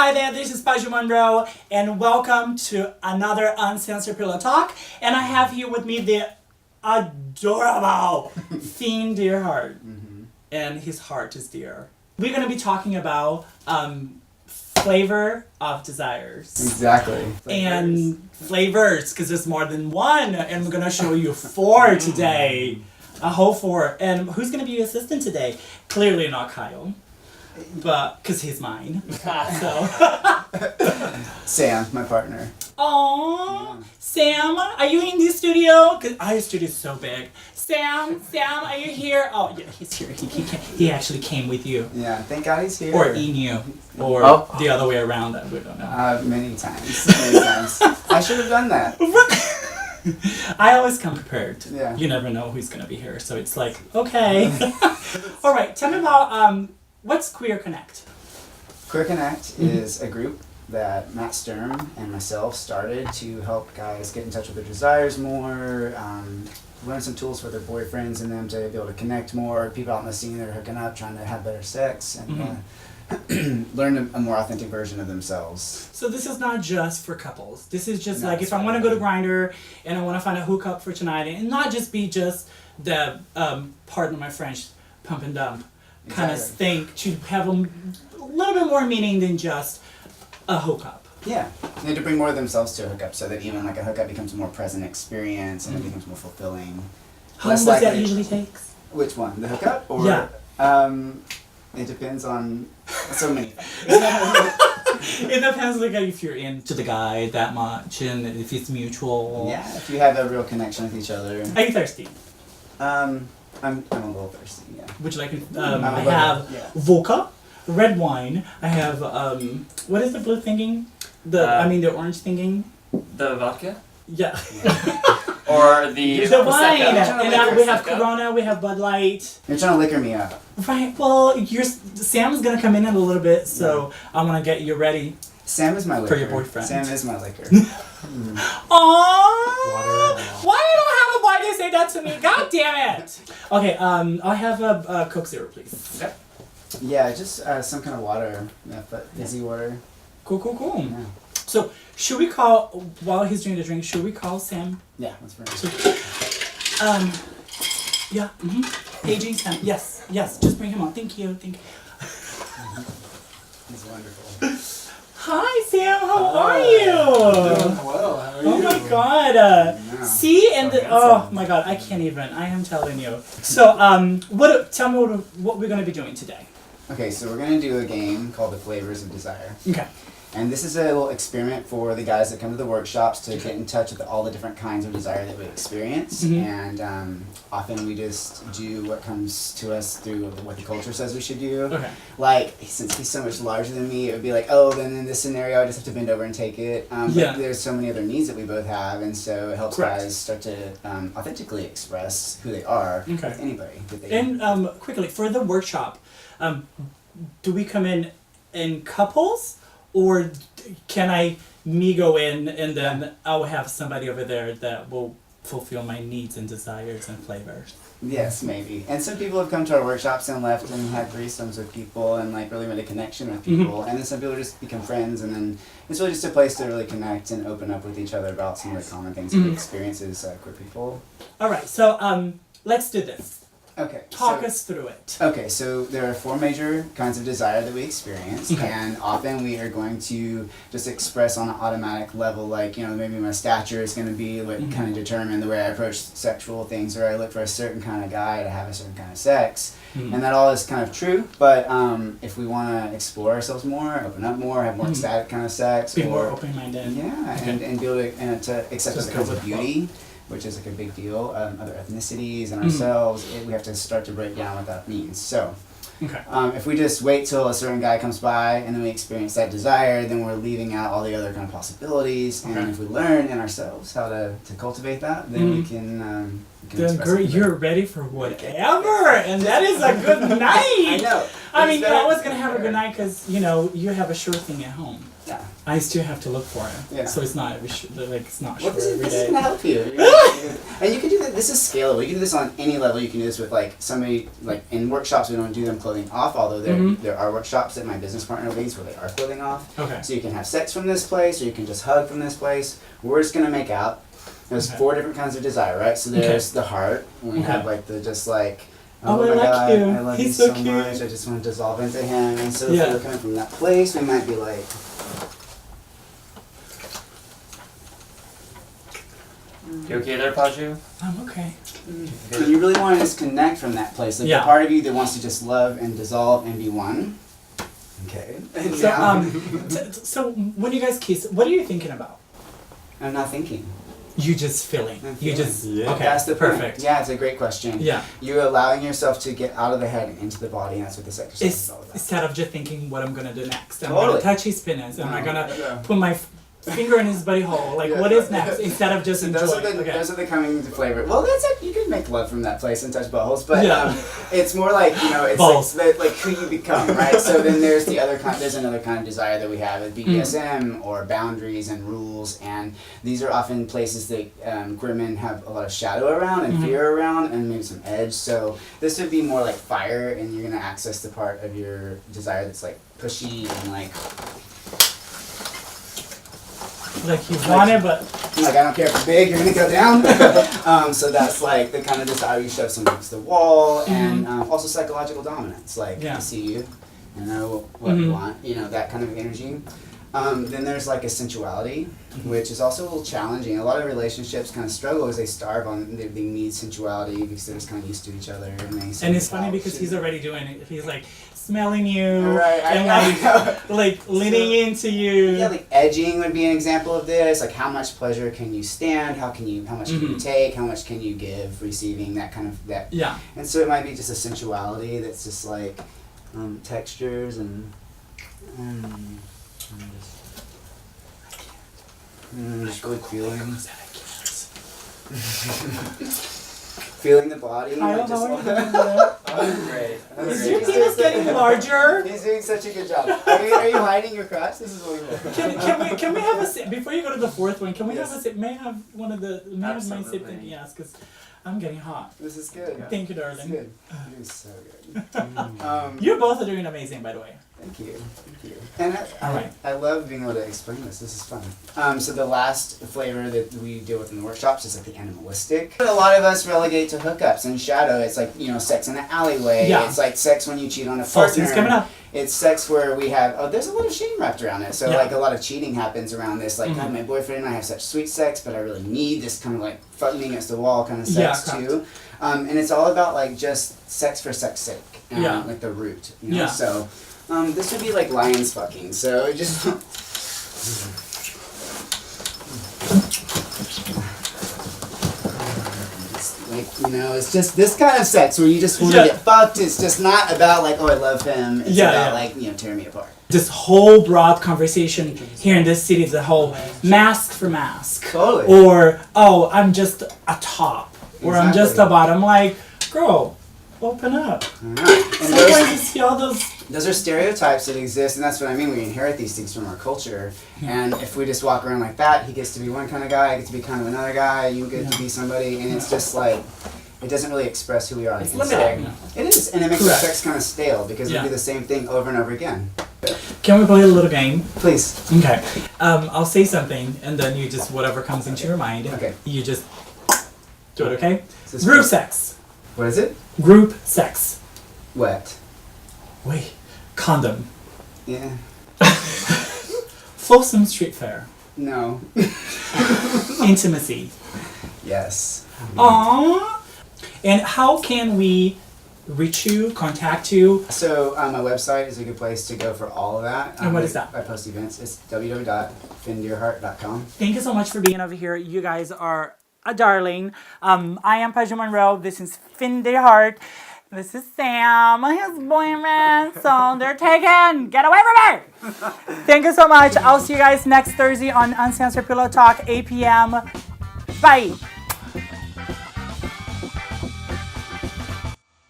Hi there, this is Paige Monroe, and welcome to another Uncensored Pillow Talk. And I have here with me the adorable Fiend Deerhart, and his heart is dear. We're going to be talking about flavor of desires. Exactly. And flavors, because there's more than one, and we're going to show you 4 today. A whole 4. And who's going to be your assistant today? Clearly not Kyle. But, because he's mine. So. Sam, my partner. Aww. Sam, are you in the studio? Because our studio is so big. Sam, are you here? Oh, yeah, he's here. He actually came with you. Yeah, thank God he's here. Or in you. Or the other way around. We don't know. Many times. I should have done that. I always come prepared. Yeah. You never know who's going to be here. So it's like, okay. All right, tell me about... what's Queer Connect? Queer Connect is a group that Matt Sturm and myself started to help guys get in touch with their desires more, learn some tools for their boyfriends and them to be able to connect more. People out in the scene that are hooking up, trying to have better sex, and learn a more authentic version of themselves. So this is not just for couples. This is just like if I want to go to Grindr and I want to find a hookup for tonight, and not just be just the, pardon my French, pump and dump kind of thing, to have a little bit more meaning than just a hookup. Yeah, they need to bring more of themselves to a hookup so that even like a hookup becomes a more present experience and it becomes more fulfilling. How long does that usually take? Which one? The hookup? Or, yeah. It depends on so many things. It depends like if you're into the guy that much and if it's mutual. Yeah, if you have a real connection with each other. Are you thirsty? I'm a little thirsty, yeah. Would you like I have vodka, red wine. I have what is the blue thinking? The orange thinking. The vodka? Yeah. Or the wine. Prosecco. And we have Corona, we have Bud Light. You're trying to liquor me up. Right. Well, Sam's gonna come in a little bit, so I want to get you ready. Sam is my liquor. For your boyfriend. Sam is my liquor. Aww. Why you don't have a boy to say that to me? God damn it. Okay. I'll have a Coke Zero, please. Okay. Yeah, just some kind of water, but fizzy water. Cool. Yeah. So, should we call, while he's doing the drink, should we call Sam? Yeah, let's bring it. Yeah, Aging Sam, yes, just bring him on. Thank you. He's wonderful. Hi, Sam, how are you? Doing well, how are you? Oh my god, see, and oh my god, I can't even, I am telling you. So, tell me what we're going to be doing today. Okay, so we're going to do a game called The Flavors of Desire. Okay. And this is a little experiment for the guys that come to the workshops to get in touch with all the different kinds of desire that we experience. And often we just do what comes to us through what the culture says we should do. Okay. Like, since he's so much larger than me, it would be like, oh, then in this scenario I just have to bend over and take it. But there's so many other needs that we both have, and so it helps guys start to authentically express who they are with anybody. And quickly, for the workshop, do we come in couples? Or can me go in and then I'll have somebody over there that will fulfill my needs and desires and flavors? Yes, maybe. And some people have come to our workshops and left and had threesomes with people and like really made a connection with people. And then some people just become friends, and then it's really just a place to really connect and open up with each other about some of the common things that we experience as queer people. All right, so let's do this. Okay. Talk us through it. Okay, so there are 4 major kinds of desire that we experience, and often we are going to just express on an automatic level, like, maybe my stature is going to be what kind of determine the way I approach sexual things, or I look for a certain kind of guy to have a certain kind of sex, and that all is kind of true, but if we want to explore ourselves more, open up more, have more ecstatic kind of sex, be more open-minded. Yeah, and be able to accept other kinds of beauty, which is like a big deal, other ethnicities and ourselves, we have to start to break down what that means. So, if we just wait till a certain guy comes by and then we experience that desire, then we're leaving out all the other kind of possibilities. And if we learn in ourselves how to cultivate that, then we can then you're ready for whatever, and that is a good night. I know. I mean, you're always going to have a good night because, you have a sure thing at home. Yeah. I still have to look for it. Yeah. So it's not it's not Well, sure this every is day. gonna help you. And you can do that. This is scalable. You can do this on any level. You can do this with like somebody like in workshops. We don't do them clothing off, although there are workshops that my business partner leads where they are clothing off. Okay. So you can have sex from this place, or you can just hug from this place. We're just gonna make out. There's 4 different kinds of desire, right? So there's the heart. And we have like the just like. Oh, Oh, I my like God, you. I love He's you so so cute. much. I just want to dissolve into him. And so if Yeah. we're coming from that place, we might be like. You okay there, Paju? I'm okay. And you really want to disconnect from that place. Like Yeah. the part of you that wants to just love and dissolve and be one. Okay. And So now, so when you guys kiss, what are you thinking about? I'm not thinking. You just feeling. I'm You feeling. just Yeah. okay. That's the point. perfect. Yeah, it's a great question. Yeah. You're allowing yourself to get out of the head and into the body, and that's what this exercise It's is all about. instead of just thinking what I'm gonna do next. I'm Totally. gonna touch his penis. Am I gonna Yeah. put my finger in his buddy hole? Like Yeah. what is next? Instead of just So enjoying. those are the coming to flavor. Well, that's like, you can make love from that place and touch buttholes, but Yeah. it's more like it's Balls. like who you become, right? So then there's the other kind. There's another kind of desire that we have with BDSM or boundaries and rules, and these are often places that queer men have a lot of shadow around and fear around, and maybe some edge. So this would be more like fire, and you're gonna access the part of your desire that's like pushy and Like you want it, but like I don't care if it's big, you're gonna go down. So that's like the kind of desire you shove someone against the wall, and also psychological dominance. Like Yeah. I see you, I know what you want, that kind of energy. Then there's like a sensuality, which is also a little challenging. A lot of relationships kind of struggle because they starve on they need sensuality because they're just kind of used to each other. and it's funny because he's already doing it. He's like smelling you Right, and like leaning into you. Yeah, like edging would be an example of this. Like how much pleasure can you stand? How much can you take? How much can you give? Receiving that kind of that. Yeah. And so it might be just a sensuality that's just like textures and just really feeling the body. I like don't know just- what you're doing. Oh, great. Is your penis getting larger? He's doing such a good job. Are you hiding your crotch? This is what we want. Can we have a sip before you go to the fourth one? Can we have a sip? May I have one of the may I have my sip? Absolutely. Yes, because I'm getting hot. This is good. Thank you, This darling. is good. You're so good. You both are doing amazing, by the way. Thank you. Thank you. And Alright. I love being able to explain this. This is fun. So the last flavor that we deal with in the workshops is like the animalistic. A lot of us relegate to hookups and shadow. It's like, sex in the alleyway. Yeah. It's like sex when you cheat on a False partner. things coming up. It's sex where we have, there's a lot of shame wrapped around it. So Yeah. like a lot of cheating happens around this. Like, God, my boyfriend and I have such sweet sex, but I really need this kind of like fuck me against the wall kind of sex Yeah, too. And it's all about like just sex for sex sake. Yeah. Like the root. Yeah. So this would be like lions fucking. So just like, it's just this kind of sex where you just want to Yeah. get fucked. It's just not about like, oh, I love him. It's Yeah, about yeah. like, tear me apart. This whole broad conversation here in this city, the whole mask for mask. Totally. Or, oh, I'm just a top. Or I'm just a Exactly. bottom. Like, girl, open up. Alright. And Sometimes you see all those. those are stereotypes that exist, and that's what I mean. We inherit these things from our culture. And if we just walk around like that, he gets to be one kind of guy, I get to be kind of another guy, you get to be somebody, and it's just like, it doesn't really express who we are. It's inside. limiting. It is, and it makes Correct. the sex kind of stale because Yeah. we do the same thing over and over again. Can we play a little game? Please. Okay. I'll say something, and then you just, whatever comes into your mind, Okay. you just do it, okay? Is this Group for- sex. What is it? Group sex. Wet. Wait. Condom. Yeah. Folsom Street Fair. No. Intimacy. Yes. Aww. And how can we reach you, contact you? So my website is a good place to go for all of that. And what is that? I post events. It's www.findeerhart.com. Thank you so much for being over here. You guys are a darling. I am Paju Monroe. This is Finn Deerhart. This is Sam, his boyfriend. So they're taken. Get away from me. Thank you so much. I'll see you guys next Thursday on Uncensored Pillow Talk, 8 p.m. Bye.